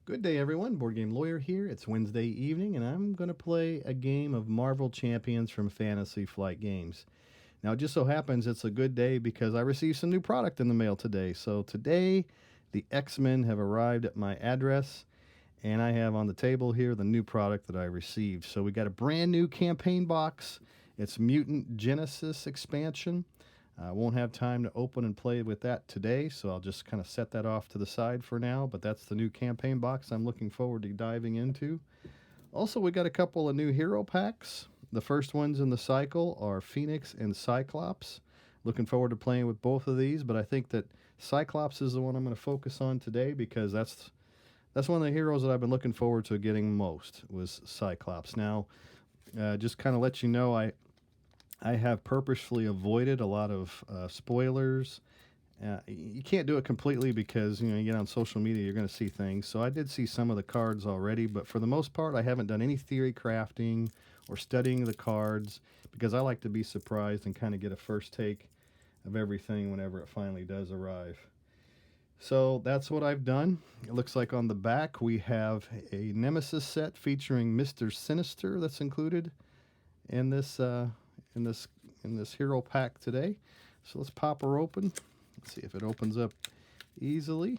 Good day, everyone. Board Game Lawyer here. It's Wednesday evening, and I'm going to play a game of Marvel Champions from Fantasy Flight Games. Now, it just so happens it's a good day because I received some new product in the mail today. So today, the X-Men have arrived at my address, and I have on the table here the new product that I received. So we got a brand new campaign box. It's Mutant Genesis expansion. I won't have time to open and play with that today, so I'll just kind of set that off to the side for now. But that's the new campaign box I'm looking forward to diving into. Also, we got a couple of new hero packs. The first ones in the cycle are Phoenix and Cyclops. Looking forward to playing with both of these, but I think that Cyclops is the one I'm going to focus on today because that's one of the heroes that I've been looking forward to getting most was Cyclops. Now, just kind of let you know, I have purposefully avoided a lot of spoilers. You can't do it completely because you get on social media, you're going to see things. So I did see some of the cards already, but for the most part, I haven't done any theory crafting or studying the cards because I like to be surprised and kind of get a first take of everything whenever it finally does arrive. So that's what I've done. It looks like on the back we have a Nemesis set featuring Mr. Sinister that's included in this in this in this hero pack today. So let's pop her open. Let's see if it opens up easily.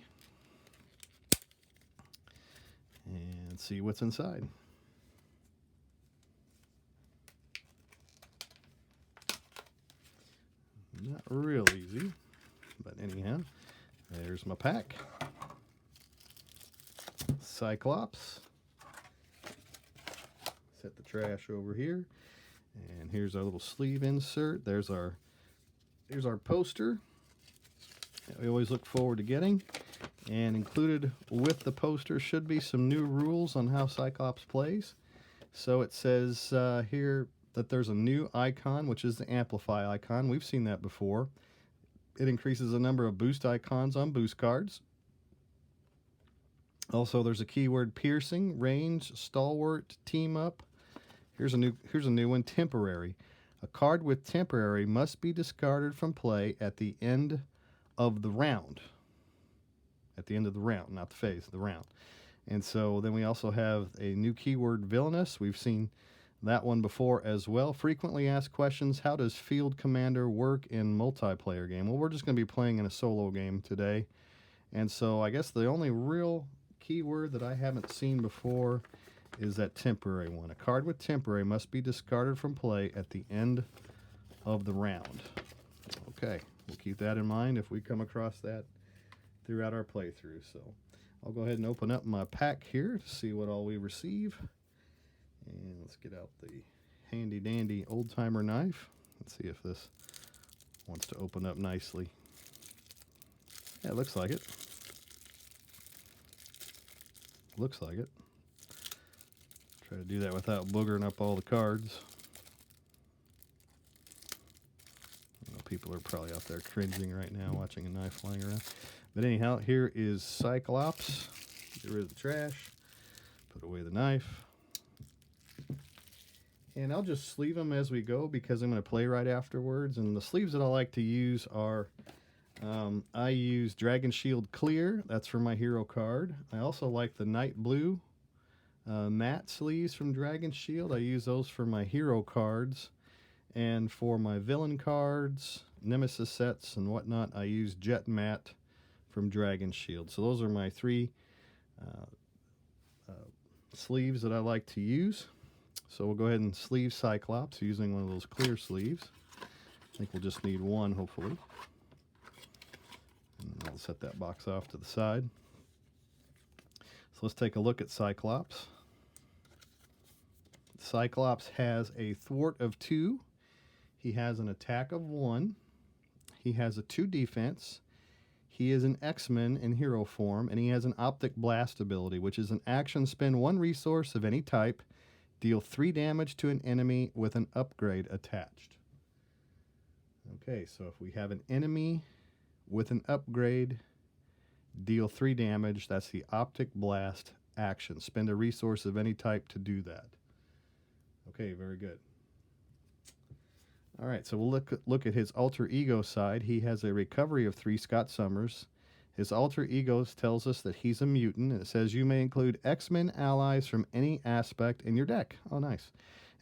And see what's inside. Not real easy, but anyhow, there's my pack. Cyclops. Set the trash over here. And here's our little sleeve insert. Here's our poster that we always look forward to getting. And included with the poster should be some new rules on how Cyclops plays. So it says here that there's a new icon, which is the Amplify icon. We've seen that before. It increases the number of boost icons on boost cards. Also, there's a keyword piercing, range, stalwart, team up. Here's a new one, temporary. A card with temporary must be discarded from play at the end of the round. At the end of the round, not the phase, the round. And so then we also have a new keyword, villainous. We've seen that one before as well. Frequently asked questions, how does Field Commander work in multiplayer game? Well, we're just going to be playing in a solo game today. And so I guess the only real keyword that I haven't seen before is that temporary one. A card with temporary must be discarded from play at the end of the round. Okay, we'll keep that in mind if we come across that throughout our playthrough. So I'll go ahead and open up my pack here to see what all we receive. And let's get out the handy dandy old timer knife. Let's see if this wants to open up nicely. Yeah, it looks like it. Looks like it. Try to do that without boogering up all the cards. People are probably out there cringing right now watching a knife flying around. But anyhow, here is Cyclops. Get rid of the trash. Put away the knife. And I'll just sleeve them as we go because I'm going to play right afterwards. And the sleeves that I like to use are, I use Dragon Shield Clear. That's for my hero card. I also like the Night Blue matte sleeves from Dragon Shield. I use those for my hero cards. And for my villain cards, Nemesis sets, and whatnot, I use Jet Matte from Dragon Shield. So those are my three sleeves that I like to use. So we'll go ahead and sleeve Cyclops using one of those clear sleeves. I think we'll just need one, hopefully. And I'll set that box off to the side. So let's take a look at Cyclops. Cyclops has a thwart of 2. He has an attack of 1. He has a 2 defense. He is an X-Men in hero form, and he has an Optic Blast ability, which is an action. Spend 1 resource of any type. Deal 3 damage to an enemy with an upgrade attached. Okay, so if we have an enemy with an upgrade, deal 3 damage. That's the Optic Blast action. Spend a resource of any type to do that. Okay, very good. All right, so we'll look at his alter ego side. He has a recovery of 3 Scott Summers, His alter ego tells us that he's a mutant, and it says you may include X-Men allies from any aspect in your deck. Oh, nice.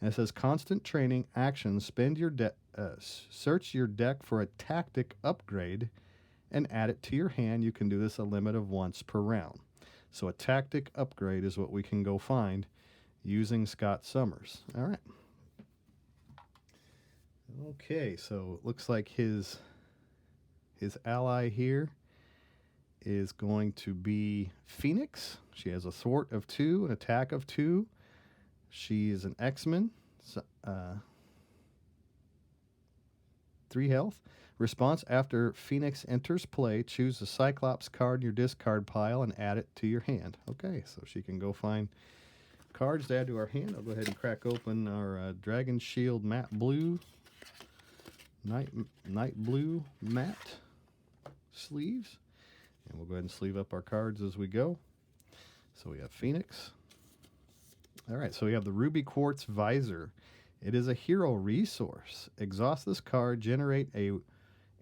And it says constant training actions. Search your deck for a tactic upgrade and add it to your hand. You can do this a limit of once per round. So a tactic upgrade is what we can go find using Scott Summers. All right. Okay, so it looks like his ally here is going to be Phoenix. She has a thwart of 2, an attack of 2. She is an X-Men. 3 health. Response: after Phoenix enters play, choose the Cyclops card in your discard pile and add it to your hand. Okay, so she can go find cards to add to our hand. I'll go ahead and crack open our Dragon Shield matte blue, night blue matte sleeves. And we'll go ahead and sleeve up our cards as we go. So we have Phoenix. All right, so we have the Ruby Quartz Visor. It is a hero resource. Exhaust this card, generate a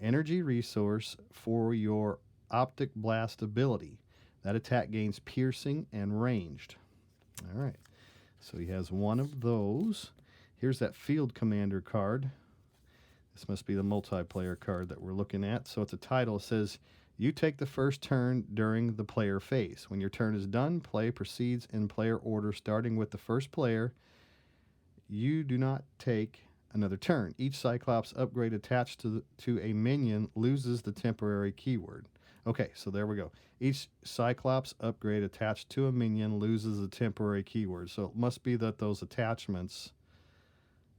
energy resource for your Optic Blast ability. That attack gains piercing and ranged. All right, so he has one of those. Here's that Field Commander card. This must be the multiplayer card that we're looking at. So it's a title. It says, you take the first turn during the player phase. When your turn is done, play proceeds in player order, starting with the first player. You do not take another turn. Each Cyclops upgrade attached to a minion loses the temporary keyword. Okay, so there we go. Each Cyclops upgrade attached to a minion loses the temporary keyword. So it must be that those attachments,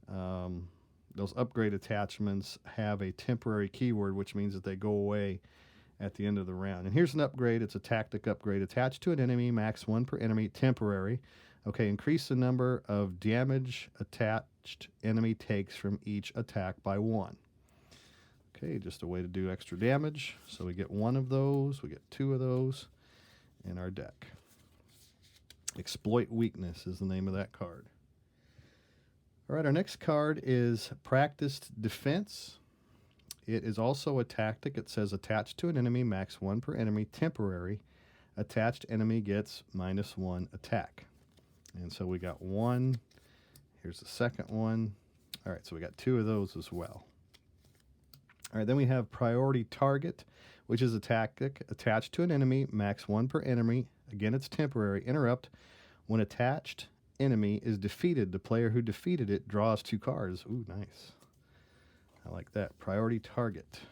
those upgrade attachments have a temporary keyword, which means that they go away at the end of the round. And here's an upgrade. It's a tactic upgrade. Attached to an enemy, max 1 per enemy, temporary. Okay, increase the number of damage attached enemy takes from each attack by 1. Okay, just a way to do extra damage. So we get 1 of those, we get 2 of those in our deck. Exploit Weakness is the name of that card. All right, our next card is Practiced Defense. It is also a tactic. It says attached to an enemy, max 1 per enemy, temporary. Attached enemy gets -1 attack. And so we got 1. Here's the second one. All right, so we got 2 of those as well. All right, then we have Priority Target, which is a tactic attached to an enemy, max 1 per enemy. Again, it's temporary. Interrupt. When attached enemy is defeated, the player who defeated it draws 2 cards. Ooh, nice. I like that. Priority Target.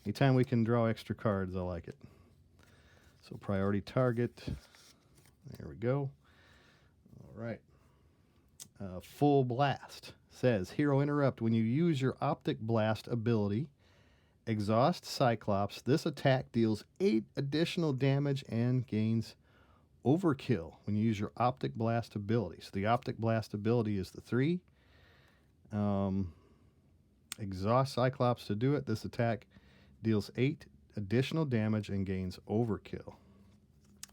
Anytime we can draw extra cards, I like it. So Priority Target. There we go. All right. Full Blast says, Hero Interrupt. When you use your Optic Blast ability, exhaust Cyclops. This attack deals 8 additional damage and gains Overkill when you use your Optic Blast ability. So the Optic Blast ability is the 3. Exhaust Cyclops to do it. This attack deals 8 additional damage and gains Overkill.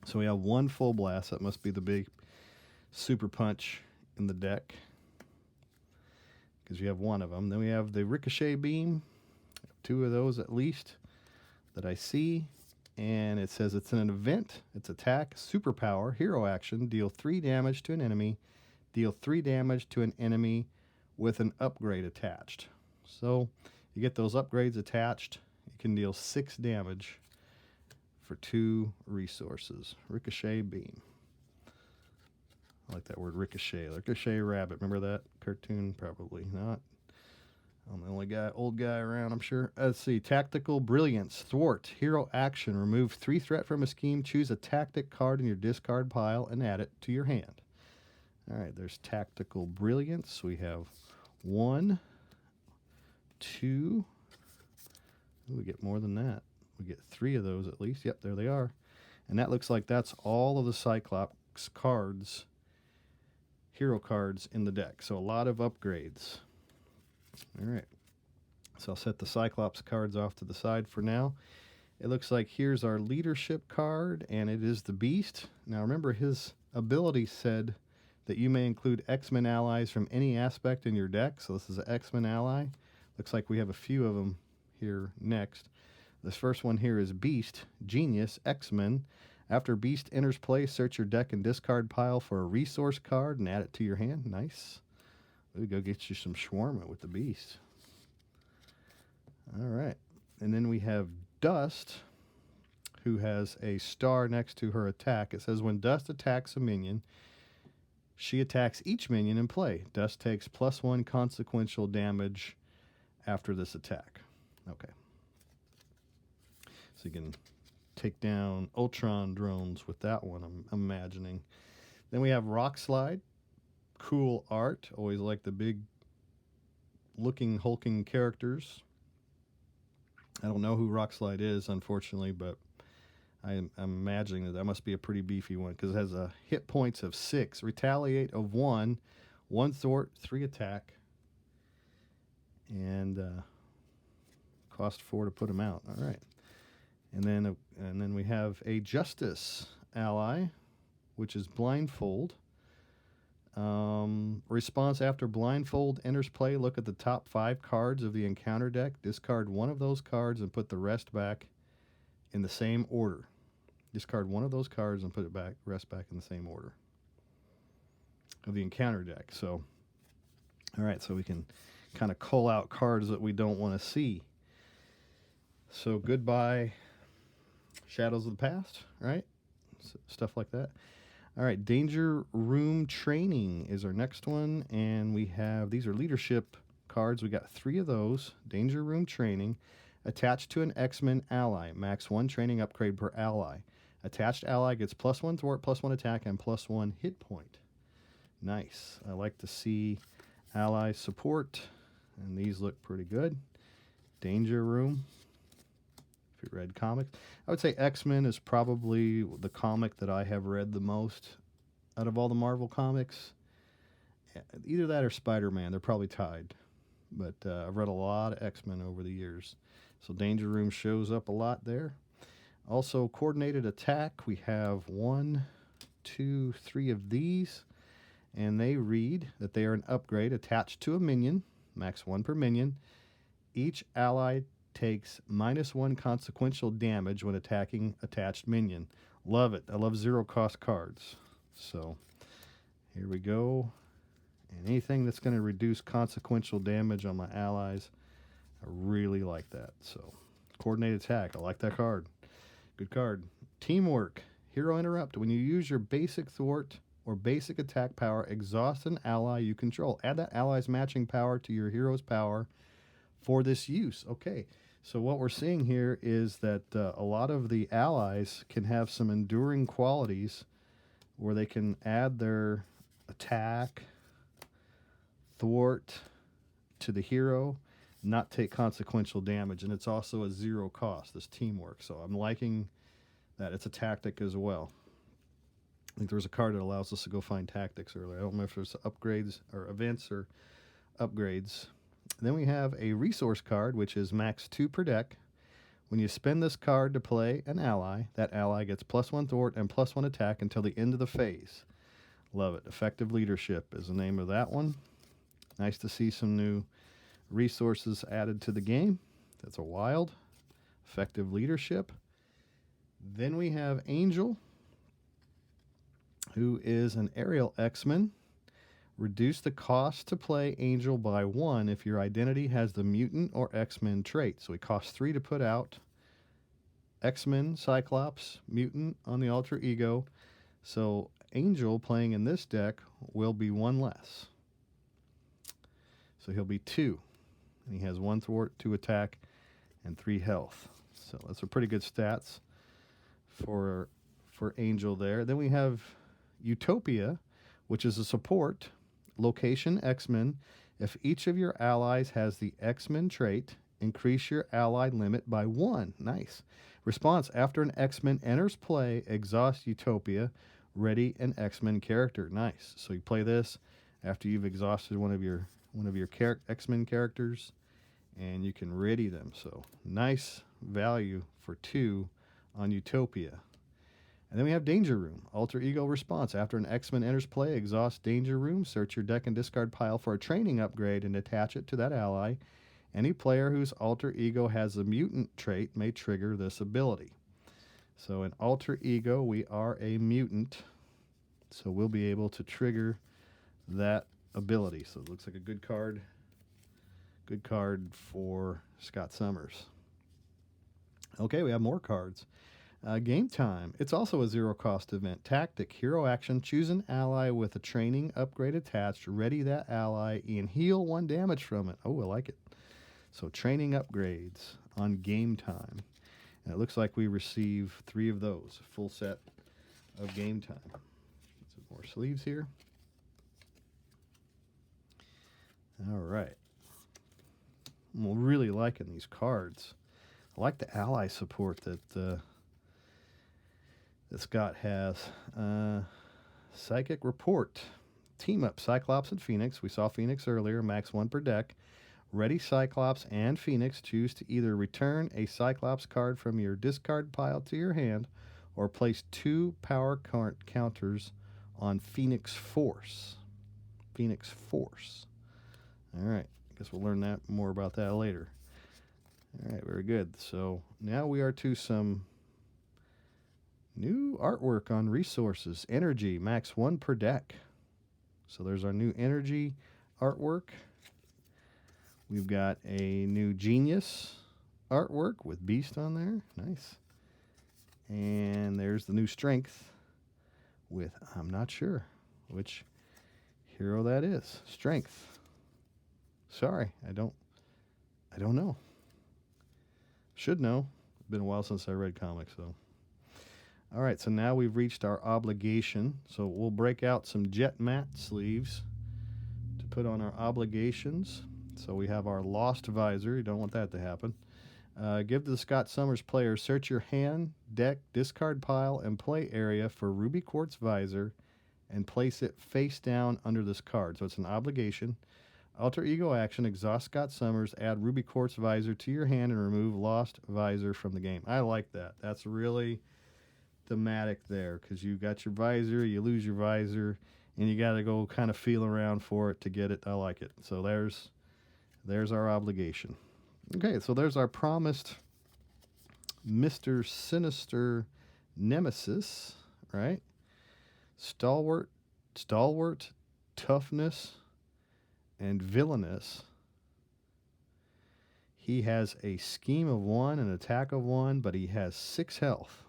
So we have 1 Full Blast. That must be the big super punch in the deck, because you have 1 of them. Then we have the Ricochet Beam. 2 of those at least that I see. And it says it's an event. It's attack, superpower, hero action. Deal 3 damage to an enemy. Deal 3 damage to an enemy with an upgrade attached. So you get those upgrades attached. You can deal 6 damage for 2 resources. Ricochet Beam. I like that word, ricochet. Ricochet Rabbit. Remember that cartoon? Probably not. I'm the only old guy around, I'm sure. Let's see. Tactical Brilliance. Thwart. Hero action. Remove 3 threat from a scheme. Choose a tactic card in your discard pile and add it to your hand. All right, there's Tactical Brilliance. We have 1, 2. Ooh, we get more than that. We get 3 of those at least. Yep, there they are. And that looks like that's all of the Cyclops cards, hero cards in the deck. So a lot of upgrades. All right. So I'll set the Cyclops cards off to the side for now. It looks like here's our leadership card, and it is the Beast. Now remember, his ability said that you may include X-Men allies from any aspect in your deck. So this is an X-Men ally. Looks like we have a few of them here next. This first one here is Beast, Genius, X-Men. After Beast enters play, search your deck and discard pile for a resource card and add it to your hand. Nice. We go get you some shawarma with the Beast. All right. And then we have Dust, who has a star next to her attack. It says when Dust attacks a minion, she attacks each minion in play. Dust takes +1 consequential damage after this attack. Okay. So you can take down Ultron drones with that one, I'm imagining. Then we have Rock Slide. Cool art. Always like the big looking hulking characters. I don't know who Rock Slide is, unfortunately, but I'm imagining that must be a pretty beefy one because it has a hit points of 6, retaliate of 1, 1 thwart, 3 attack, and cost 4 to put him out. All right. And then we have a Justice ally, which is Blindfold. Response after Blindfold enters play, look at the top 5 cards of the encounter deck, discard one of those cards and put the rest back in the same order. Discard one of those cards and put it back, rest back in the same order of the encounter deck. So, all right, so we can kind of cull out cards that we don't want to see. So goodbye Shadows of the Past, right? Stuff like that. All right, Danger Room Training is our next one, and we have, these are leadership cards. We got 3 of those. Danger Room Training, attached to an X-Men ally, max 1 training upgrade per ally. Attached ally gets +1 thwart, +1 attack, and +1 hit point. Nice. I like to see ally support, and these look pretty good. Danger Room. If you read comics, I would say X-Men is probably the comic that I have read the most out of all the Marvel comics. Either that or Spider-Man. They're probably tied. But I've read a lot of X-Men over the years. So Danger Room shows up a lot there. Also, Coordinated Attack. We have 1, 2, 3 of these. And they read that they are an upgrade attached to a minion. Max 1 per minion. Each ally takes -1 consequential damage when attacking attached minion. Love it. I love 0 cost cards. So here we go. And anything that's going to reduce consequential damage on my allies, I really like that. So Coordinated Attack. I like that card. Good card. Teamwork. Hero Interrupt. When you use your basic thwart or basic attack power, exhaust an ally you control. Add that ally's matching power to your hero's power for this use. Okay. So what we're seeing here is that a lot of the allies can have some enduring qualities where they can add their attack, thwart to the hero, not take consequential damage, and it's also a 0 cost, this teamwork. So I'm liking that. It's a tactic as well. I think there's a card that allows us to go find tactics earlier. I don't know if there's upgrades or events or upgrades. Then we have a resource card, which is max 2 per deck. When you spend this card to play an ally, that ally gets +1 thwart and +1 attack until the end of the phase. Love it. Effective Leadership is the name of that one. Nice to see some new resources added to the game. That's a wild. Effective Leadership. Then we have Angel, who is an aerial X-Men. Reduce the cost to play Angel by 1 if your identity has the mutant or X-Men trait. So it costs 3 to put out. X-Men, Cyclops, mutant on the alter ego. So Angel playing in this deck will be 1 less. So he'll be 2. And he has 1 thwart, 2 attack, and 3 health. So that's a pretty good stats for Angel there. Then we have Utopia, which is a support. Location X-Men. If each of your allies has the X-Men trait, increase your ally limit by 1. Nice. Response: after an X-Men enters play, exhaust Utopia. Ready an X-Men character. Nice. So you play this after you've exhausted one of your X-Men characters, and you can ready them. So nice value for 2 on Utopia. And then we have Danger Room. Alter Ego Response. After an X-Men enters play, exhaust Danger Room. Search your deck and discard pile for a training upgrade and attach it to that ally. Any player whose alter ego has a mutant trait may trigger this ability. So in alter ego, we are a mutant, so we'll be able to trigger that ability. So it looks like a good card. Good card for Scott Summers. Okay, we have more cards. Game time. It's also a zero-cost event. Tactic, hero action. Choose an ally with a training upgrade attached. Ready that ally and heal 1 damage from it. Oh, I like it. So training upgrades on game time. And it looks like we receive 3 of those. A full set of game time. Some more sleeves here. All right. I'm really liking these cards. I like the ally support that Scott has. Psychic Report. Team up Cyclops and Phoenix. We saw Phoenix earlier. Max 1 per deck. Ready Cyclops and Phoenix. Choose to either return a Cyclops card from your discard pile to your hand or place 2 power counters on Phoenix Force. Phoenix Force. All right. I guess we'll learn that more about that later. All right, very good. So now we are to some new artwork on resources. Energy, max 1 per deck. So there's our new energy artwork. We've got a new Genius artwork with Beast on there. Nice. And there's the new Strength with, I'm not sure which hero that is. Strength. Sorry, I don't know. Should know. It's been a while since I read comics, so. All right, so now we've reached our obligation. So we'll break out some Jet Matte sleeves to put on our obligations. So we have our Lost Visor. You don't want that to happen. Give the Scott Summers player, search your hand, deck, discard pile, and play area for Ruby Quartz Visor and place it face down under this card. So it's an obligation. Alter Ego action, exhaust Scott Summers, add Ruby Quartz Visor to your hand and remove Lost Visor from the game. I like that. That's really thematic there because you got your visor, you lose your visor, and you got to go kind of feel around for it to get it. I like it. So there's our obligation. Okay, so there's our promised Mr. Sinister Nemesis, right? Stalwart, toughness, and villainous. He has a scheme of 1, an attack of 1, but he has 6 health.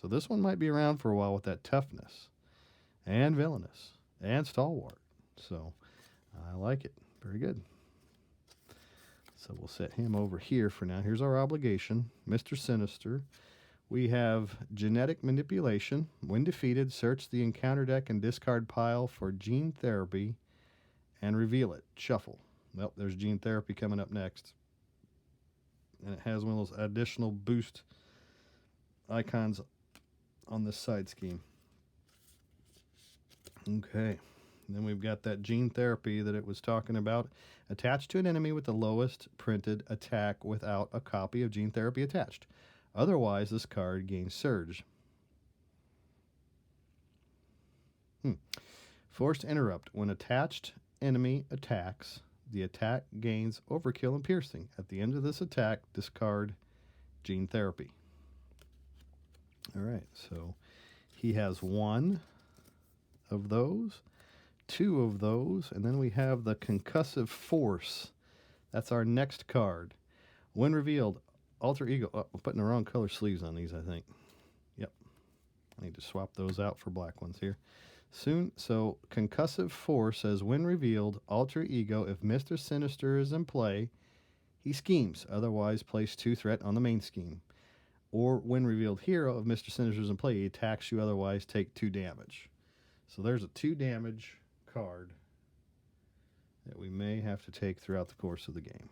So this one might be around for a while with that toughness and villainous and stalwart. So I like it. Very good. So we'll set him over here for now. Here's our obligation, Mr. Sinister. We have genetic manipulation. When defeated, search the encounter deck and discard pile for gene therapy and reveal it. Shuffle. Well, there's gene therapy coming up next. And it has one of those additional boost icons on this side scheme. Okay. And then we've got that gene therapy that it was talking about. Attached to an enemy with the lowest printed attack without a copy of gene therapy attached. Otherwise, this card gains surge. Forced interrupt. When attached enemy attacks, the attack gains overkill and piercing. At the end of this attack, discard gene therapy. All right, so he has 1 of those, 2 of those, and then we have the Concussive Force. That's our next card. When revealed, alter ego. Oh, I'm putting the wrong color sleeves on these, I think. Yep. I need to swap those out for black ones here. Soon, so Concussive Force says, when revealed, alter ego, if Mr. Sinister is in play, he schemes. Otherwise, place 2 threat on the main scheme. Or when revealed hero, if Mr. Sinister is in play, he attacks you. Otherwise, take 2 damage. So there's a 2 damage card that we may have to take throughout the course of the game.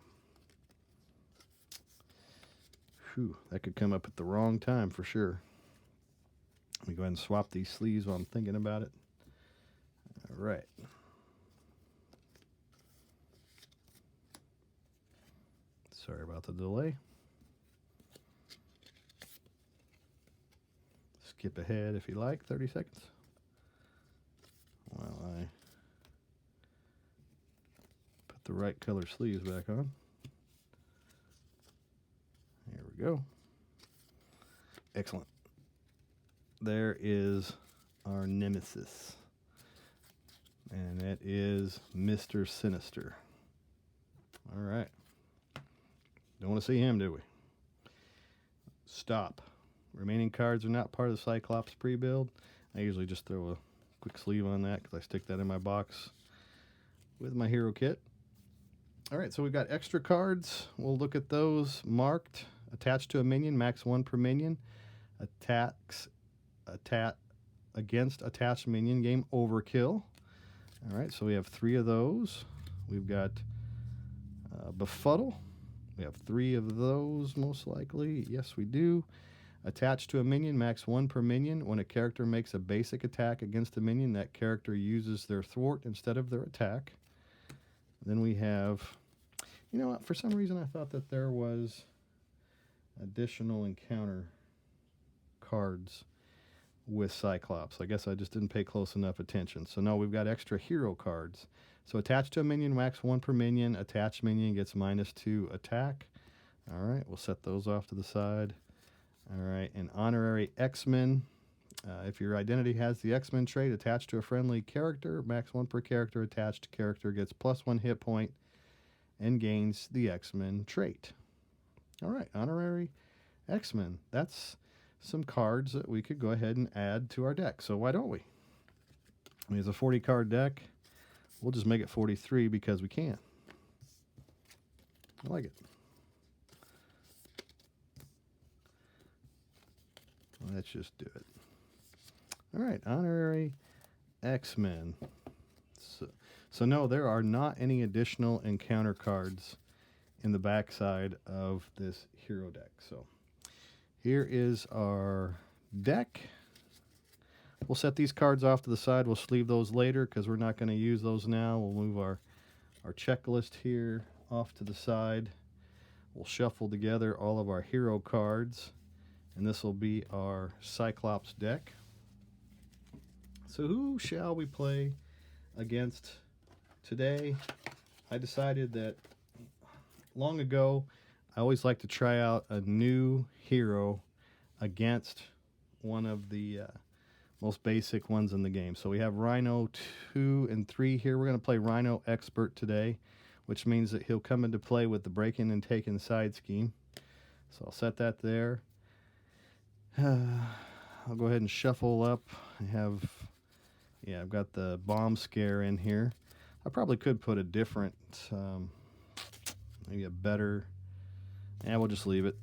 Whew, that could come up at the wrong time for sure. Let me go ahead and swap these sleeves while I'm thinking about it. All right. Sorry about the delay. Skip ahead if you like, 30 seconds. While I put the right color sleeves back on. go. Excellent. There is our nemesis. And that is Mr. Sinister. All right. Don't want to see him, do we? Stop. Remaining cards are not part of the Cyclops pre-build. I usually just throw a quick sleeve on that because I stick that in my box with my hero kit. All right, so we've got extra cards. We'll look at those marked. Attached to a minion, max 1 per minion. Attacks against attached minion, game overkill. All right, so we have 3 of those. We've got Befuddle. We have 3 of those, most likely. Yes, we do. Attached to a minion, max 1 per minion. When a character makes a basic attack against a minion, that character uses their thwart instead of their attack. Then we have, you know what, for some reason I thought that there was additional encounter cards with Cyclops. I guess I just didn't pay close enough attention. So no, we've got extra hero cards. So attached to a minion, max 1 per minion. Attached minion gets -2 attack. All right, we'll set those off to the side. All right, and honorary X-Men. If your identity has the X-Men trait attached to a friendly character, max 1 per character. Attached character gets +1 hit point and gains the X-Men trait. All right, honorary X-Men. That's some cards that we could go ahead and add to our deck. So why don't we? I mean, it's a 40-card deck. We'll just make it 43 because we can. I like it. Let's just do it. All right, honorary X-Men. So no, there are not any additional encounter cards in the backside of this hero deck. So here is our deck. We'll set these cards off to the side. We'll sleeve those later because we're not going to use those now. We'll move our checklist here off to the side. We'll shuffle together all of our hero cards. And this will be our Cyclops deck. So who shall we play against today? I decided that long ago, I always like to try out a new hero against one of the most basic ones in the game. So we have Rhino 2 and 3 here. We're going to play Rhino Expert today, which means that he'll come into play with the break-in and take-in side scheme. So I'll set that there. I'll go ahead and shuffle up. I've got the bomb scare in here. I probably could put a different, maybe a better, we'll just leave it.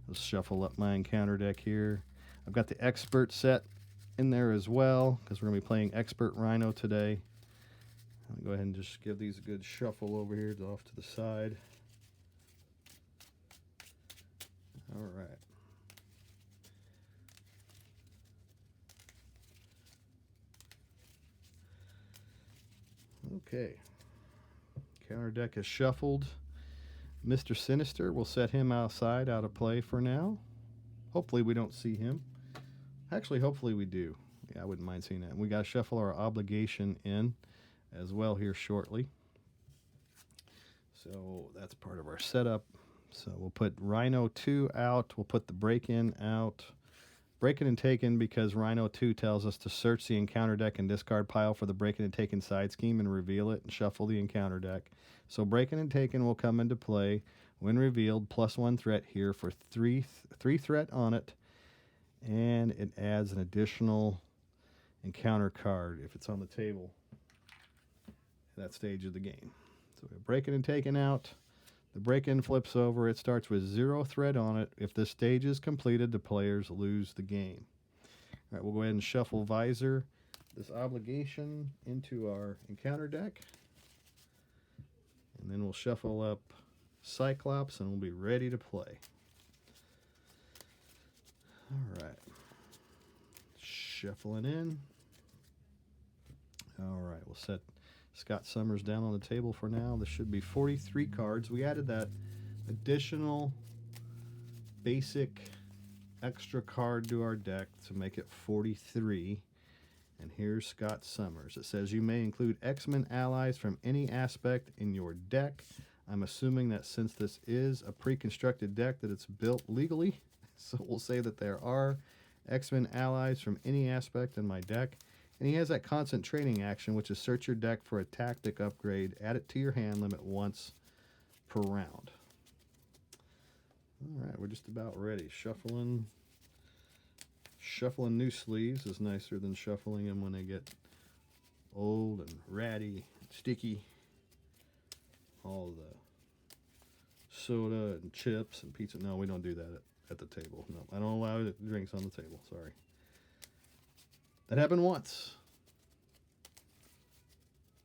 Let's shuffle up my encounter deck here. I've got the expert set in there as well because we're going to be playing expert Rhino today. I'll go ahead and just give these a good shuffle over here off to the side. All right. Okay. Counter deck is shuffled. Mr. Sinister, we'll set him outside, out of play for now. Hopefully we don't see him. Actually, hopefully we do. Yeah, I wouldn't mind seeing that. And we got to shuffle our obligation in as well here shortly. So that's part of our setup. So we'll put Rhino 2 out. We'll put the break-in out. Break-in and take-in because Rhino 2 tells us to search the encounter deck and discard pile for the break-in and take-in side scheme and reveal it and shuffle the encounter deck. So break-in and take-in will come into play when revealed. +1 threat here for 3 threat on it. And it adds an additional encounter card if it's on the table at that stage of the game. So we have break-in and take-in out. The break-in flips over. It starts with 0 threat on it. If this stage is completed, the players lose the game. All right, we'll go ahead and shuffle Visor, this obligation, into our encounter deck. And then we'll shuffle up Cyclops, and we'll be ready to play. All right. Shuffling in. All right, we'll set Scott Summers down on the table for now. This should be 43 cards. We added that additional basic extra card to our deck to make it 43. And here's Scott Summers. It says you may include X-Men allies from any aspect in your deck. I'm assuming that since this is a pre-constructed deck that it's built legally, so we'll say that there are X-Men allies from any aspect in my deck. And he has that constant training action, which is search your deck for a tactic upgrade, add it to your hand limit once per round. All right, we're just about ready. Shuffling new sleeves is nicer than shuffling them when they get old and ratty, and sticky. All the soda and chips and pizza. No, we don't do that at the table. No, I don't allow drinks on the table. Sorry. That happened once.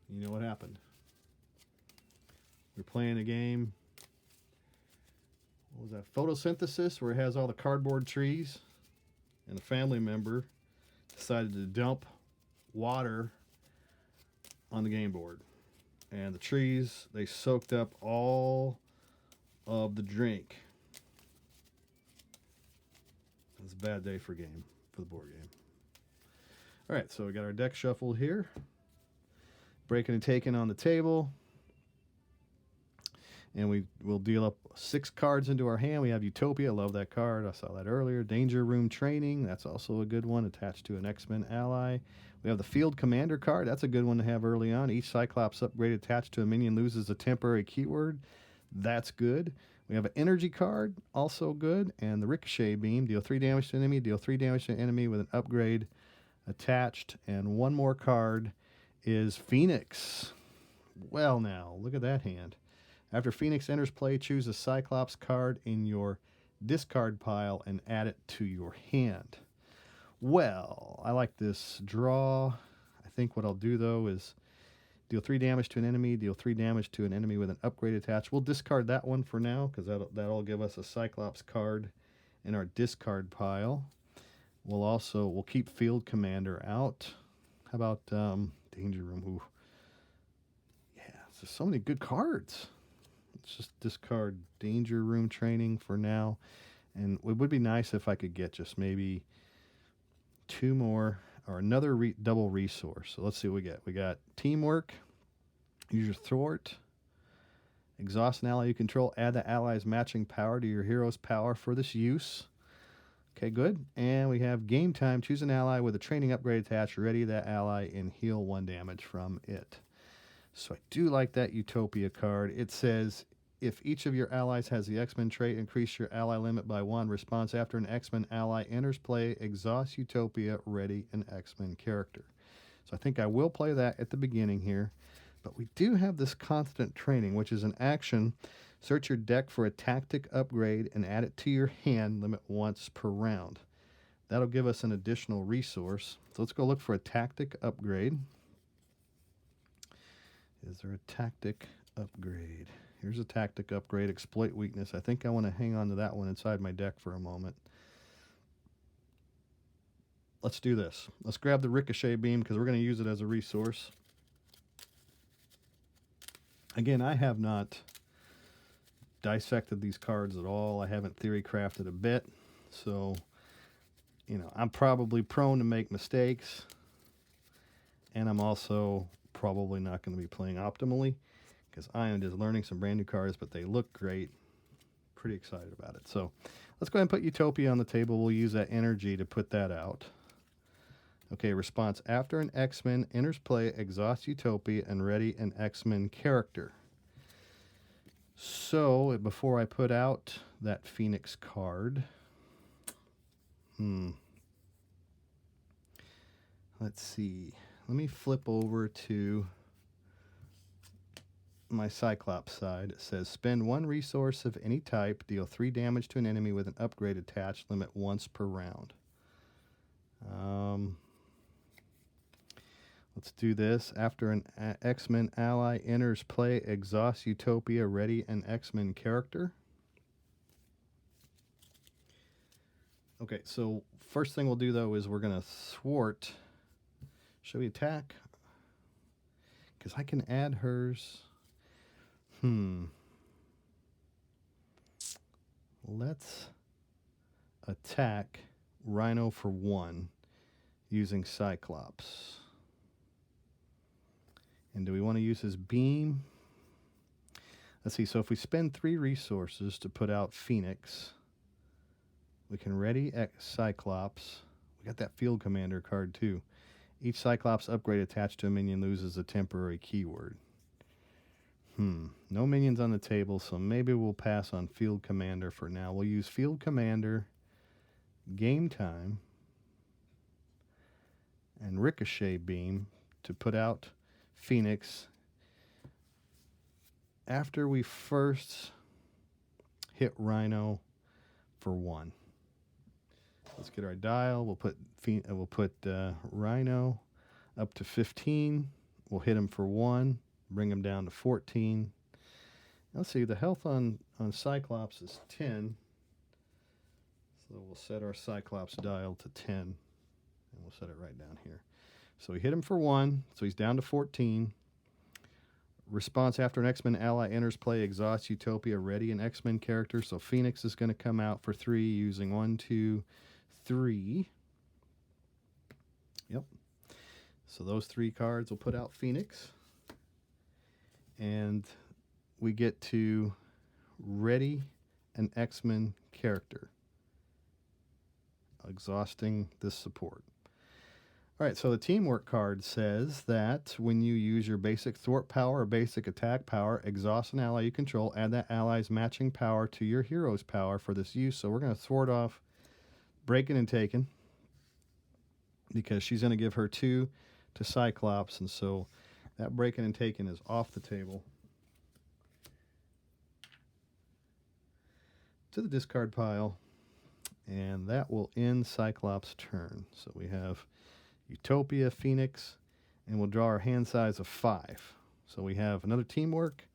You know what happened? We're playing a game. What was that? Photosynthesis, where it has all the cardboard trees. And a family member decided to dump water on the game board. And the trees, they soaked up all of the drink. It was a bad day for the board game. All right, so we got our deck shuffled here. Breaking and taking on the table. And we will deal up 6 cards into our hand. We have Utopia. Love that card. I saw that earlier. Danger Room Training. That's also a good one, attached to an X-Men ally. We have the Field Commander card. That's a good one to have early on. Each Cyclops upgrade attached to a minion loses a temporary keyword. That's good. We have an Energy card. Also good. And the Ricochet Beam. Deal 3 damage to enemy. Deal 3 damage to enemy with an upgrade attached. And one more card is Phoenix. Well, now, look at that hand. After Phoenix enters play, choose a Cyclops card in your discard pile and add it to your hand. Well, I like this draw. I think what I'll do, though, is deal 3 damage to an enemy, deal 3 damage to an enemy with an upgrade attached. We'll discard that one for now, because that'll give us a Cyclops card in our discard pile. We'll keep Field Commander out. How about Danger Room? Ooh. Yeah, there's so many good cards. Let's just discard Danger Room Training for now. And it would be nice if I could get just maybe 2 more or another double resource. So let's see what we get. We got Teamwork, use your Thwart, exhaust an ally you control, add the ally's matching power to your hero's power for this use. Okay, good. And we have Game Time, choose an ally with a training upgrade attached, ready that ally and heal 1 damage from it. So I do like that Utopia card. It says, if each of your allies has the X-Men trait, increase your ally limit by 1. Response after an X-Men ally enters play, exhaust Utopia, ready an X-Men character. So I think I will play that at the beginning here. But we do have this constant training, which is an action. Search your deck for a tactic upgrade and add it to your hand, limit once per round. That'll give us an additional resource. So let's go look for a tactic upgrade. Is there a tactic upgrade? Here's a tactic upgrade, exploit weakness. I think I want to hang on to that one inside my deck for a moment. Let's do this. Let's grab the Ricochet Beam because we're going to use it as a resource. Again, I have not dissected these cards at all. I haven't theory crafted a bit. So, I'm probably prone to make mistakes. And I'm also probably not going to be playing optimally because I am just learning some brand new cards, but they look great. Pretty excited about it. So let's go ahead and put Utopia on the table. We'll use that energy to put that out. Okay, response. After an X-Men enters play, exhaust Utopia and ready an X-Men character. So before I put out that Phoenix card, let's see. Let me flip over to my Cyclops side. It says spend 1 resource of any type, deal 3 damage to an enemy with an upgrade attached, limit once per round. Let's do this. After an X-Men ally enters play, exhaust Utopia, ready an X-Men character. Okay, so first thing we'll do, though, is we're going to thwart. Should we attack? Because I can add hers. Let's attack Rhino for 1 using Cyclops. And do we want to use his beam? Let's see. So if we spend 3 resources to put out Phoenix, we can ready Cyclops. We got that Field Commander card too. Each Cyclops upgrade attached to a minion loses a temporary keyword. No minions on the table, so maybe we'll pass on Field Commander for now. We'll use Field Commander, Game Time, and Ricochet Beam to put out Phoenix after we first hit Rhino for 1. Let's get our dial. We'll put Rhino up to 15. We'll hit him for 1. Bring him down to 14. Let's see. The health on Cyclops is 10. So we'll set our Cyclops dial to 10. And we'll set it right down here. So we hit him for 1. So he's down to 14. Response after an X-Men ally enters play, exhaust Utopia, ready an X-Men character. So Phoenix is going to come out for 3 using 1, 2, 3. Yep. So those 3 cards will put out Phoenix. And we get to ready an X-Men character, exhausting this support. All right, so the teamwork card says that when you use your basic thwart power or basic attack power, exhaust an ally you control, add that ally's matching power to your hero's power for this use. So we're going to thwart off Breaking and Taken because she's going to give her 2 to Cyclops, and so that Breaking and Taken is off the table. To the discard pile, and that will end Cyclops' turn. So we have Utopia, Phoenix, and we'll draw our hand size of 5. So we have another teamwork.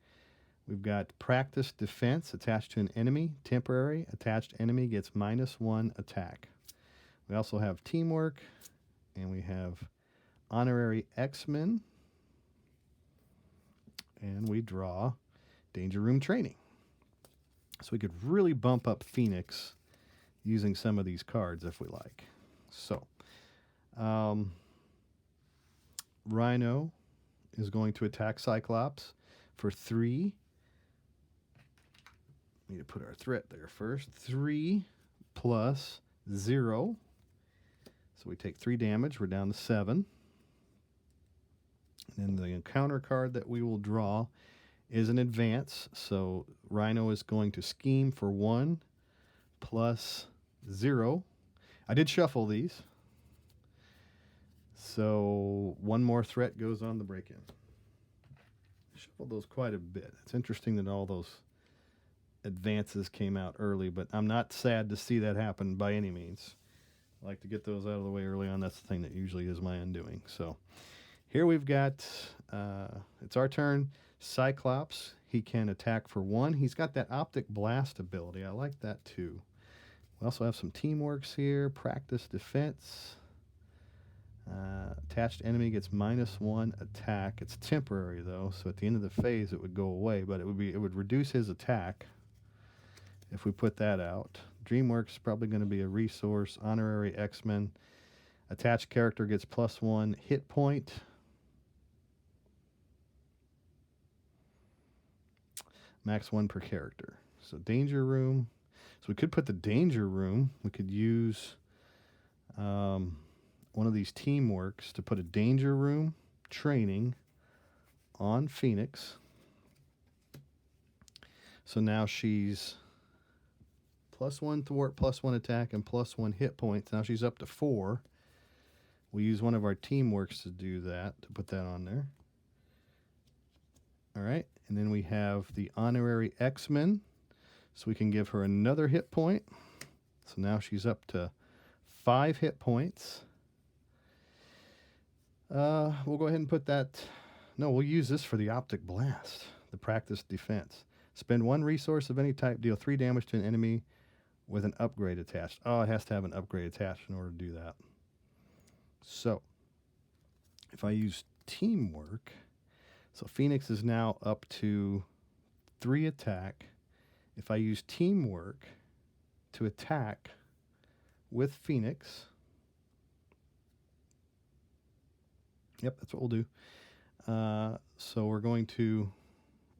We've got Practice Defense attached to an enemy, temporary. Attached enemy gets -1 attack. We also have teamwork, and we have Honorary X-Men, and we draw Danger Room Training. So we could really bump up Phoenix using some of these cards if we like. So Rhino is going to attack Cyclops for 3. We need to put our threat there first. 3 plus 0. So we take 3 damage. We're down to 7. And then the encounter card that we will draw is an advance. So Rhino is going to scheme for 1 plus 0. I did shuffle these. So 1 more threat goes on the break-in. Shuffled those quite a bit. It's interesting that all those advances came out early, but I'm not sad to see that happen by any means. I like to get those out of the way early on. That's the thing that usually is my undoing. So here we've got, it's our turn. Cyclops, he can attack for 1. He's got that Optic Blast ability. I like that too. We also have some teamworks here. Practice Defense. Attached enemy gets -1 attack. It's temporary though, so at the end of the phase it would go away, but it would reduce his attack if we put that out. DreamWorks is probably going to be a resource. Honorary X-Men. Attached character gets +1 hit point. Max 1 per character. So Danger Room. So we could put the Danger Room. We could use one of these teamworks to put a Danger Room training on Phoenix. So now she's +1 thwart, +1 attack, and +1 hit points. Now she's up to 4. We use one of our teamworks to do that, to put that on there. All right, and then we have the Honorary X-Men. So we can give her another hit point. So now she's up to 5 hit points. We'll go ahead and put that. No, we'll use this for the Optic Blast, the Practice Defense. Spend 1 resource of any type, deal 3 damage to an enemy with an upgrade attached. Oh, it has to have an upgrade attached in order to do that. So if I use teamwork, so Phoenix is now up to 3 attack. If I use teamwork to attack with Phoenix, yep, that's what we'll do. So we're going to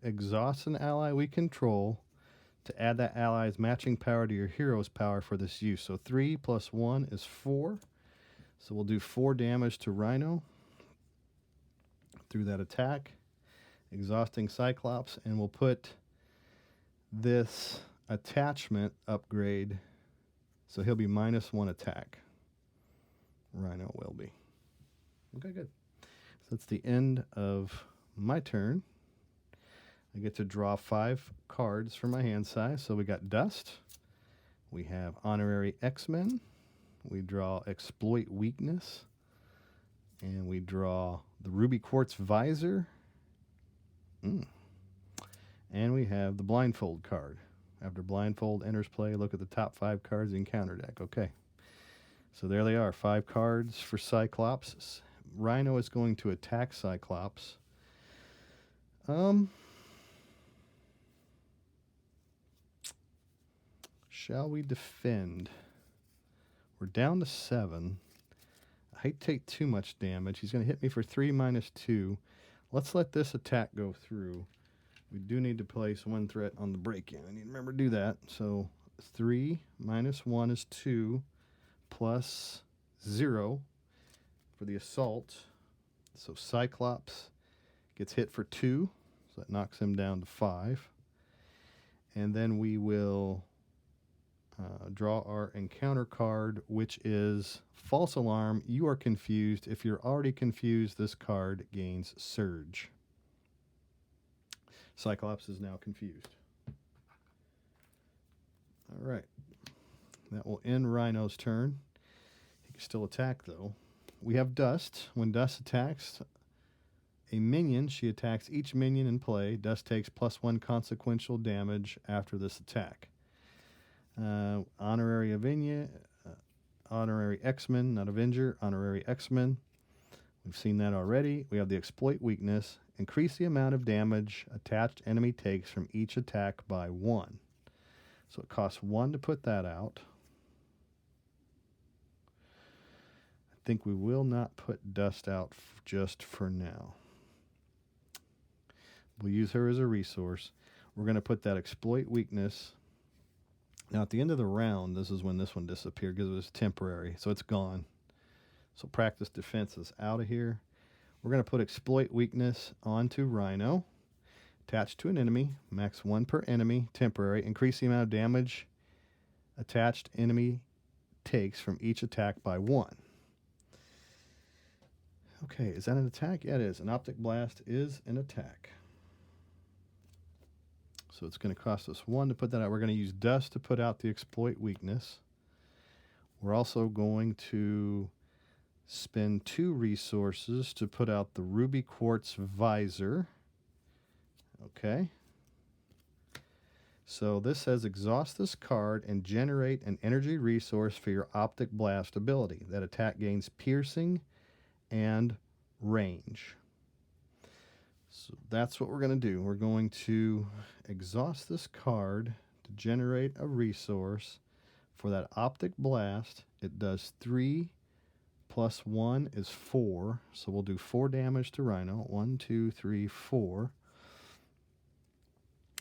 exhaust an ally we control to add that ally's matching power to your hero's power for this use. So 3 plus 1 is 4. So we'll do 4 damage to Rhino through that attack, exhausting Cyclops, and we'll put this attachment upgrade so he'll be -1 attack. Rhino will be. Okay, good. So that's the end of my turn. I get to draw 5 cards from my hand size. So we got Dust. We have Honorary X-Men. We draw Exploit Weakness. And we draw the Ruby Quartz Visor. And we have the Blindfold card. After Blindfold enters play, look at the top 5 cards in counter deck. Okay. So there they are. 5 cards for Cyclops. Rhino is going to attack Cyclops. Shall we defend? We're down to 7. I hate to take too much damage. He's going to hit me for 3 minus 2. Let's let this attack go through. We do need to place 1 threat on the break-in. I need to remember to do that. So 3 minus 1 is 2 plus 0 for the assault. So Cyclops gets hit for 2. So that knocks him down to 5. And then we will draw our encounter card, which is False Alarm. You are confused. If you're already confused, this card gains Surge. Cyclops is now confused. All right. That will end Rhino's turn. He can still attack, though. We have Dust. When Dust attacks a minion, she attacks each minion in play. Dust takes +1 consequential damage after this attack. Honorary Avenger, Honorary X-Men, not Avenger, Honorary X-Men. We've seen that already. We have the Exploit Weakness. Increase the amount of damage attached enemy takes from each attack by 1. So it costs 1 to put that out. I think we will not put Dust out just for now. We'll use her as a resource. We're going to put that Exploit Weakness. Now, at the end of the round, this is when this one disappeared because it was temporary, so it's gone. So Practice Defense is out of here. We're going to put Exploit Weakness onto Rhino. Attached to an enemy, max 1 per enemy, temporary. Increase the amount of damage attached enemy takes from each attack by 1. Okay, is that an attack? Yeah, it is. An Optic Blast is an attack. So it's going to cost us 1 to put that out. We're going to use Dust to put out the Exploit Weakness. We're also going to spend 2 resources to put out the Ruby Quartz Visor. Okay. So this says exhaust this card and generate an energy resource for your Optic Blast ability. That attack gains piercing and range. So that's what we're going to do. We're going to exhaust this card to generate a resource for that Optic Blast. It does 3 plus 1 is 4. So we'll do 4 damage to Rhino. 1, 2, 3, 4.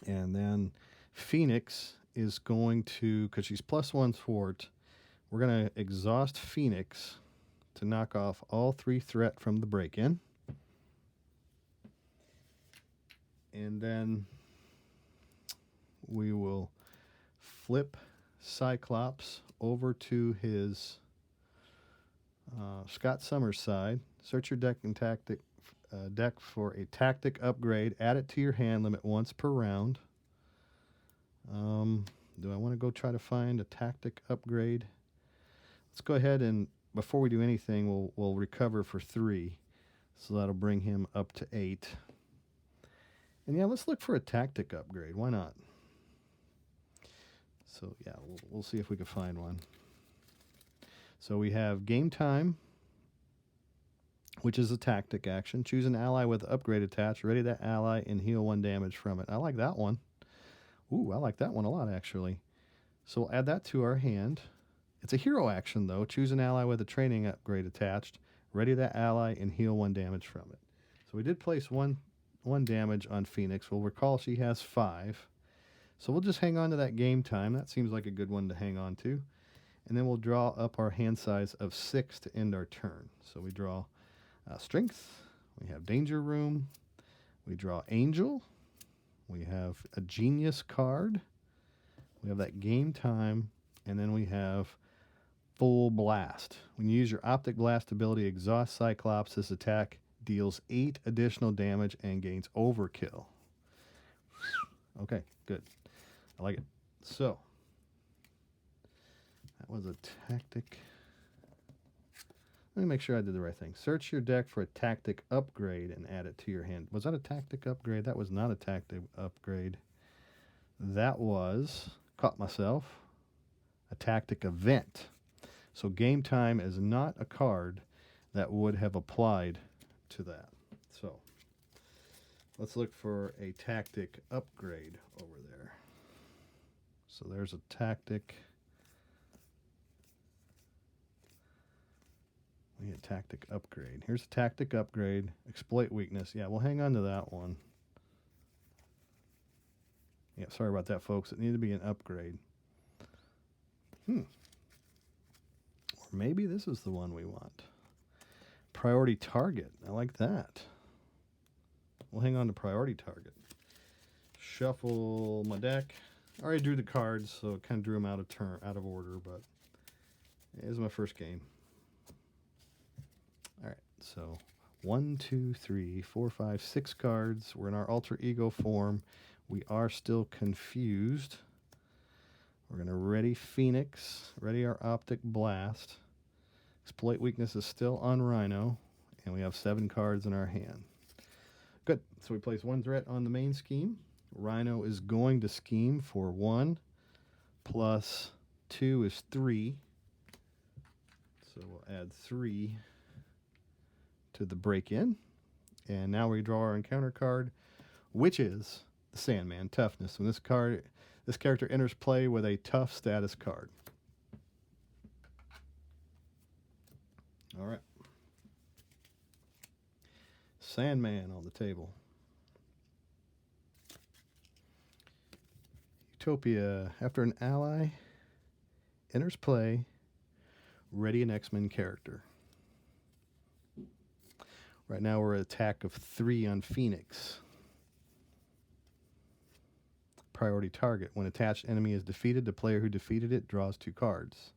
And then Phoenix is going to, because she's +1 thwart, we're going to exhaust Phoenix to knock off all 3 threat from the break-in. And then we will flip Cyclops over to his Scott Summers side. Search your deck and deck for a tactic upgrade. Add it to your hand. Limit once per round. Do I want to go try to find a tactic upgrade? Let's go ahead and before we do anything, we'll recover for 3. So that'll bring him up to 8. And yeah, let's look for a tactic upgrade. Why not? So yeah, we'll see if we can find one. So we have Game Time, which is a tactic action. Choose an ally with upgrade attached. Ready that ally and heal 1 damage from it. I like that one. Ooh, I like that one a lot, actually. So we'll add that to our hand. It's a hero action, though. Choose an ally with a training upgrade attached. Ready that ally and heal 1 damage from it. So we did place one 1 damage on Phoenix. We'll recall she has 5. So we'll just hang on to that game time. That seems like a good one to hang on to. And then we'll draw up our hand size of 6 to end our turn. So we draw Strength. We have Danger Room. We draw Angel. We have a Genius card. We have that game time. And then we have Full Blast. When you use your Optic Blast ability, exhaust Cyclops. This attack deals 8 additional damage and gains Overkill. Okay, good. I like it. So, that was a tactic. Let me make sure I did the right thing. Search your deck for a tactic upgrade and add it to your hand. Was that a tactic upgrade? That was not a tactic upgrade. That was, caught myself, a tactic event. So game time is not a card that would have applied to that. So let's look for a tactic upgrade over there. So there's a tactic. We get tactic upgrade. Here's a tactic upgrade. Exploit weakness. Yeah, we'll hang on to that one. Yeah, sorry about that, folks. It needed to be an upgrade. Or maybe this is the one we want. Priority target. I like that. We'll hang on to priority target. Shuffle my deck. I already drew the cards, so it kind of drew them out of order, but it is my first game. All right, so 1, 2, 3, 4, 5, 6 cards. We're in our alter ego form. We are still confused. We're going to ready Phoenix, ready our Optic Blast. Exploit weakness is still on Rhino, and we have 7 cards in our hand. Good, so we place 1 threat on the main scheme. Rhino is going to scheme for 1 plus 2 is 3. So we'll add 3 to the break-in. And now we draw our encounter card, which is the Sandman Toughness. When this character enters play with a tough status card. All right. Sandman on the table. Utopia. After an ally enters play, ready an X-Men character. Right now we're at attack of 3 on Phoenix. Priority target. When attached enemy is defeated, the player who defeated it draws 2 cards.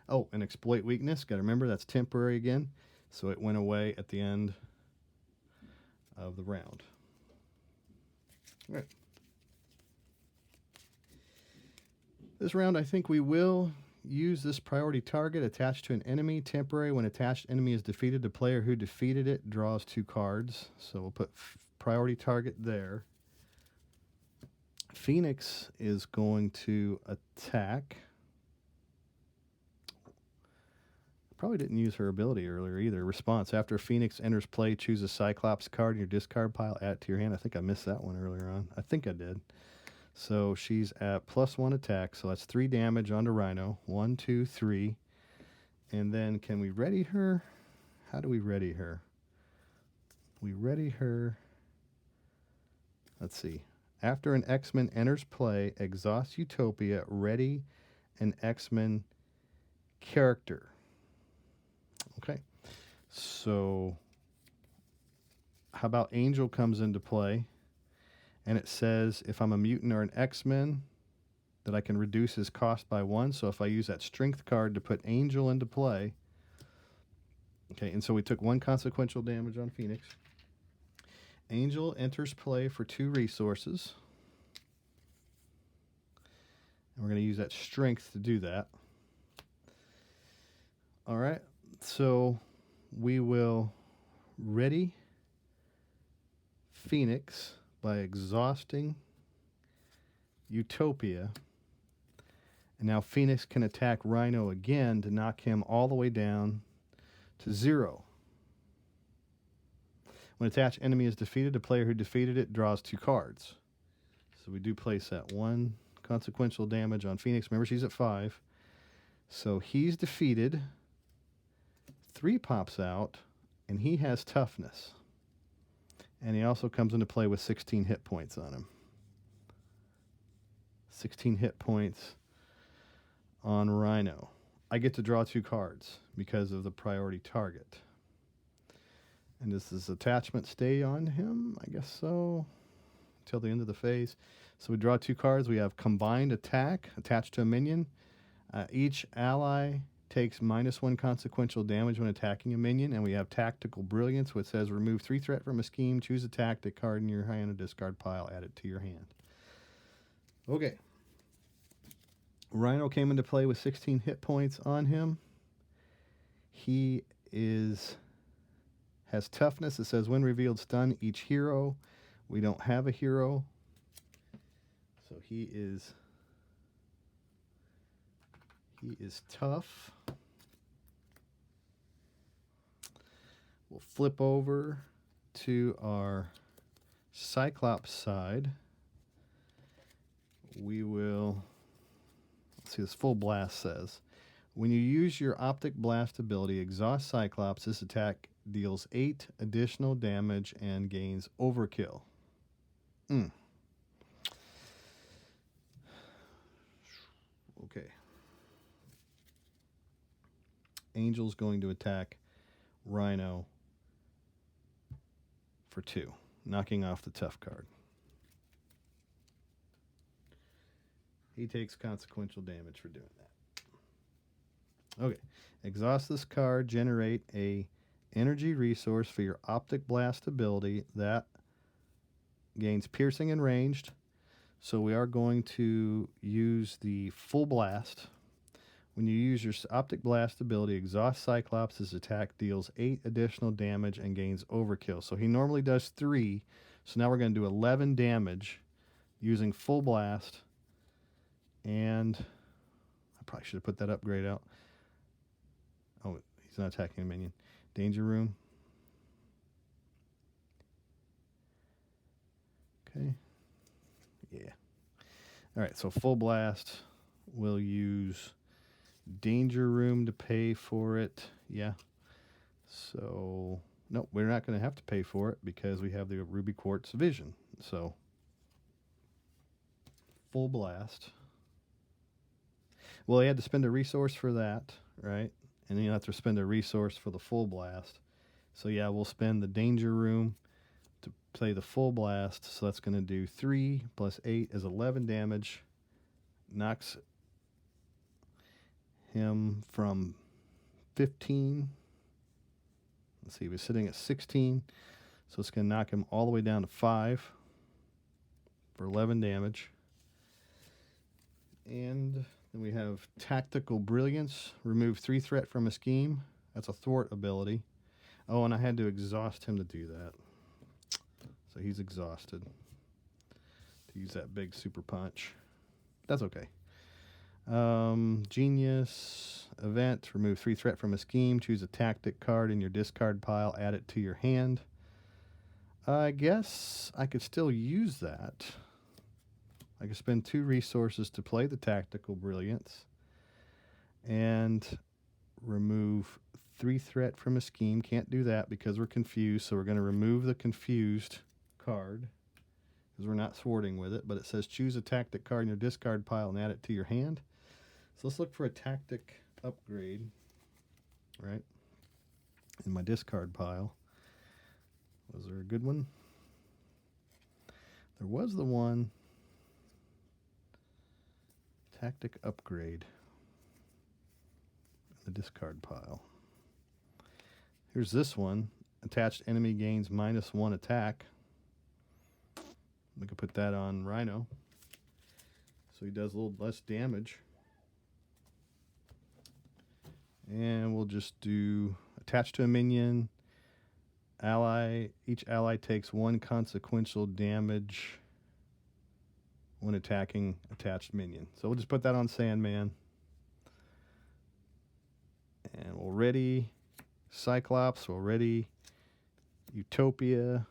Oh, an exploit weakness. Got to remember that's temporary again. So it went away at the end of the round. All right. This round, I think we will use this priority target attached to an enemy. Temporary. When attached enemy is defeated, the player who defeated it draws 2 cards. So we'll put priority target there. Phoenix is going to attack. Probably didn't use her ability earlier either. Response. After Phoenix enters play, choose a Cyclops card in your discard pile, add it to your hand. I think I missed that one earlier on. I think I did. So she's at +1 attack. So that's 3 damage onto Rhino. 1, 2, 3. And then can we ready her? How do we ready her? We ready her. Let's see. After an X-Men enters play, exhaust Utopia, ready an X-Men character. Okay. So how about Angel comes into play? And it says if I'm a mutant or an X-Men, that I can reduce his cost by 1. So if I use that strength card to put Angel into play. Okay, and so we took 1 consequential damage on Phoenix. Angel enters play for 2 resources. And we're going to use that strength to do that. All right, so we will ready Phoenix by exhausting Utopia. And now Phoenix can attack Rhino again to knock him all the way down to 0. When attached enemy is defeated, the player who defeated it draws 2 cards. So we do place that 1 consequential damage on Phoenix. Remember, she's at 5. So he's defeated. 3 pops out, and he has toughness. And he also comes into play with 16 hit points on him. 16 hit points on Rhino. I get to draw 2 cards because of the priority target. And does this attachment stay on him? I guess so. Until the end of the phase. So we draw 2 cards. We have Combined Attack attached to a minion. Each ally takes -1 consequential damage when attacking a minion. And we have Tactical Brilliance, which says remove 3 threat from a scheme, choose a tactic card in your hand or discard pile, add it to your hand. Okay. Rhino came into play with 16 hit points on him. He has toughness. It says when revealed, stun each hero. We don't have a hero. So he is tough. We'll flip over to our Cyclops side. We will, let's see, this Full Blast says, when you use your Optic Blast ability, exhaust Cyclops, this attack deals 8 additional damage and gains Overkill. Okay. Angel's going to attack Rhino for 2, knocking off the tough card. He takes consequential damage for doing that. Okay. Exhaust this card, generate a energy resource for your Optic Blast ability that gains piercing and ranged. So we are going to use the Full Blast. When you use your Optic Blast ability, exhaust Cyclops. His attack deals 8 additional damage and gains Overkill. So he normally does 3. So now we're going to do 11 damage using Full Blast. And I probably should have put that upgrade out. Oh, he's not attacking a minion. Danger Room. Okay. Yeah. All right, so Full Blast. We'll use Danger Room to pay for it. Yeah. So, no, we're not going to have to pay for it because we have the Ruby Quartz Vision. So, Full Blast. Well, he had to spend a resource for that, right? And then you have to spend a resource for the Full Blast. So, yeah, we'll spend the Danger Room to play the Full Blast. So that's going to do 3 plus 8 is 11 damage. Knocks him from 15. Let's see, he was sitting at 16. So it's going to knock him all the way down to 5 for 11 damage. And then we have Tactical Brilliance. Remove 3 threat from a scheme. That's a thwart ability. Oh, and I had to exhaust him to do that. So he's exhausted to use that big super punch. That's okay. Genius event. Remove 3 threat from a scheme. Choose a tactic card in your discard pile. Add it to your hand. I guess I could still use that. I could spend 2 resources to play the Tactical Brilliance and remove 3 threat from a scheme. Can't do that because we're confused, so we're going to remove the confused card because we're not thwarting with it, but it says choose a tactic card in your discard pile and add it to your hand. So let's look for a tactic upgrade, right, in my discard pile. Was there a good one? There was the one. Tactic upgrade in the discard pile. Here's this one. Attached enemy gains -1 attack. We could put that on Rhino. So he does a little less damage. And we'll just do attached to a minion. Each ally takes 1 consequential damage when attacking attached minion. So we'll just put that on Sandman. And we'll ready Cyclops. We'll ready Utopia.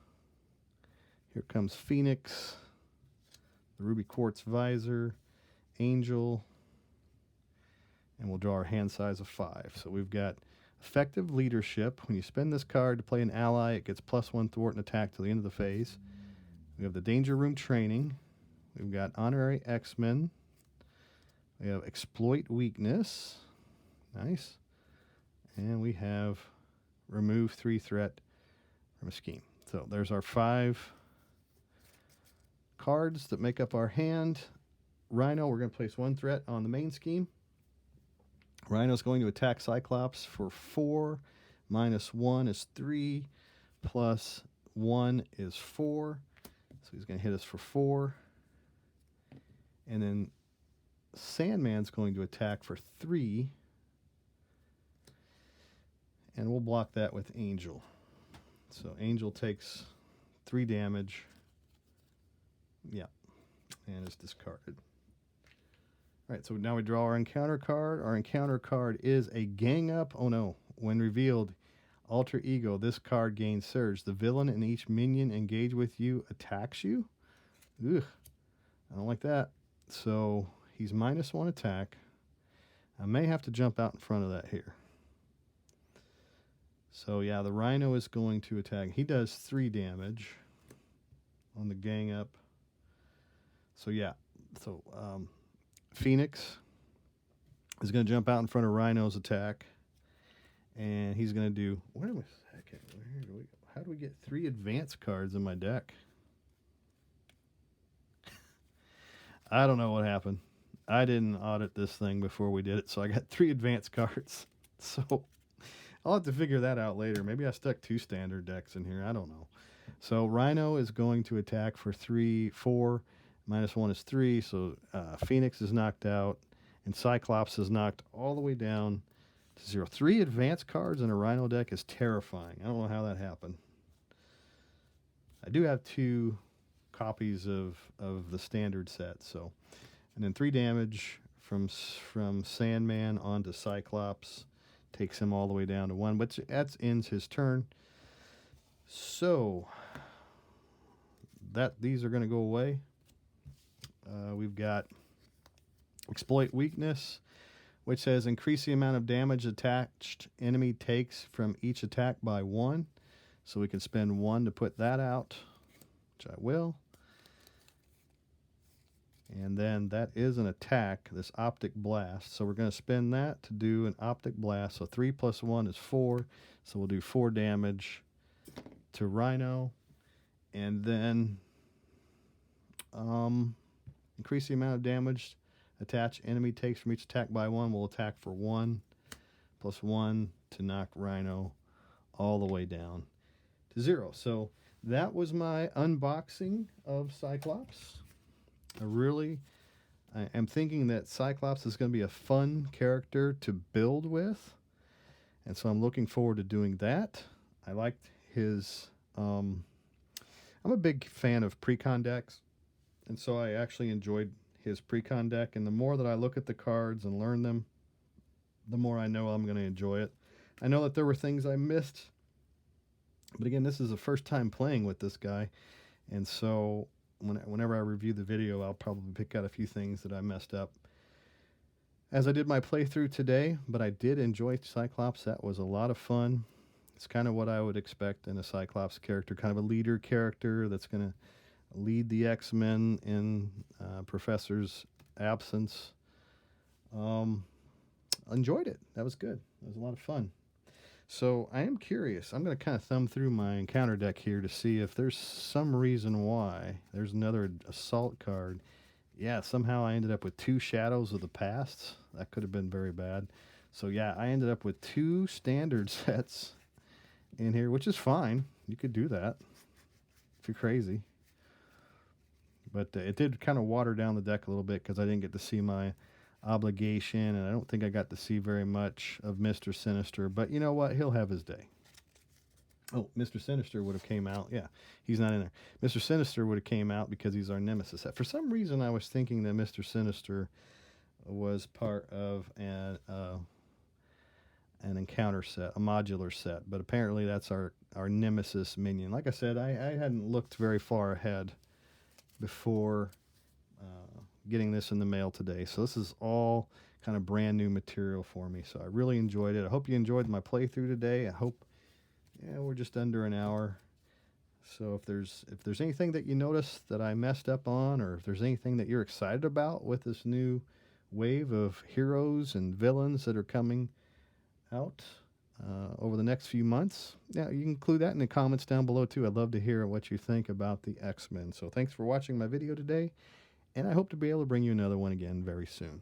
Here comes Phoenix. The Ruby Quartz Visor. Angel. And we'll draw our hand size of 5. So we've got Effective Leadership. When you spend this card to play an ally, it gets +1 thwart and attack till the end of the phase. We have the Danger Room Training. We've got Honorary X-Men. We have Exploit Weakness. Nice. And we have Remove 3 threat from a scheme. So there's our 5 cards that make up our hand. Rhino, we're going to place 1 threat on the main scheme. Rhino's going to attack Cyclops for 4. -1 is 3. +1 is 4. So he's going to hit us for 4. And then Sandman's going to attack for 3. And we'll block that with Angel. So Angel takes 3 damage. Yeah. And is discarded. All right, so now we draw our encounter card. Our encounter card is a Gang Up. Oh no. When revealed, Alter Ego, this card gains Surge. The villain and each minion engaged with you attacks you. Ugh. I don't like that. So he's -1 attack. I may have to jump out in front of that here. So yeah, the Rhino is going to attack. He does 3 damage on the Gang Up. So yeah, so Phoenix is going to jump out in front of Rhino's attack, and he's going to do. Wait a second. How do we get 3 advanced cards in my deck? I don't know what happened. I didn't audit this thing before we did it, so I got 3 advanced cards. So I'll have to figure that out later. Maybe I stuck 2 standard decks in here. I don't know. So Rhino is going to attack for 4. -1 is 3. So Phoenix is knocked out, and Cyclops is knocked all the way down to 0. 3 advanced cards in a Rhino deck is terrifying. I don't know how that happened. I do have 2 copies of the standard set. So, and then 3 damage from Sandman onto Cyclops takes him all the way down to 1, but that ends his turn. So these are going to go away. We've got Exploit Weakness, which says increase the amount of damage attached enemy takes from each attack by 1. So we can spend 1 to put that out, which I will. And then that is an attack, this Optic Blast. So we're going to spend that to do an Optic Blast. So 3 + 1 is 4. So we'll do 4 damage to Rhino. And then increase the amount of damage attached enemy takes from each attack by 1. We'll attack for 1 + 1 to knock Rhino all the way down to 0. So that was my unboxing of Cyclops. I am thinking that Cyclops is going to be a fun character to build with. And so I'm looking forward to doing that. I liked his... I'm a big fan of precon decks. And so I actually enjoyed his precon deck. And the more that I look at the cards and learn them, the more I know I'm going to enjoy it. I know that there were things I missed. But again, this is the first time playing with this guy. And so whenever I review the video, I'll probably pick out a few things that I messed up as I did my playthrough today. But I did enjoy Cyclops. That was a lot of fun. It's kind of what I would expect in a Cyclops character, kind of a leader character that's going to lead the X-Men in Professor's absence. Enjoyed it. That was good. It was a lot of fun. So I am curious. I'm going to kind of thumb through my encounter deck here to see if there's some reason why. There's another assault card. Yeah, somehow I ended up with 2 Shadows of the Past. That could have been very bad. So yeah, I ended up with 2 standard sets in here, which is fine. You could do that if you're crazy. But it did kind of water down the deck a little bit because I didn't get to see my Obligation, and I don't think I got to see very much of Mr. Sinister. But you know what? He'll have his day. Oh, Mr. Sinister would have came out. Yeah, he's not in there. Mr. Sinister would have came out because he's our nemesis set. For some reason, I was thinking that Mr. Sinister was part of an encounter set, a modular set. But apparently that's our nemesis minion. Like I said, I hadn't looked very far ahead before getting this in the mail today. So this is all kind of brand new material for me. So I really enjoyed it. I hope you enjoyed my playthrough today. I hope, yeah, we're just under an hour. So if there's anything that you notice that I messed up on, or if there's anything that you're excited about with this new wave of heroes and villains that are coming out over the next few months, yeah, you can include that in the comments down below too. I'd love to hear what you think about the X-Men. So thanks for watching my video today, and I hope to be able to bring you another one again very soon.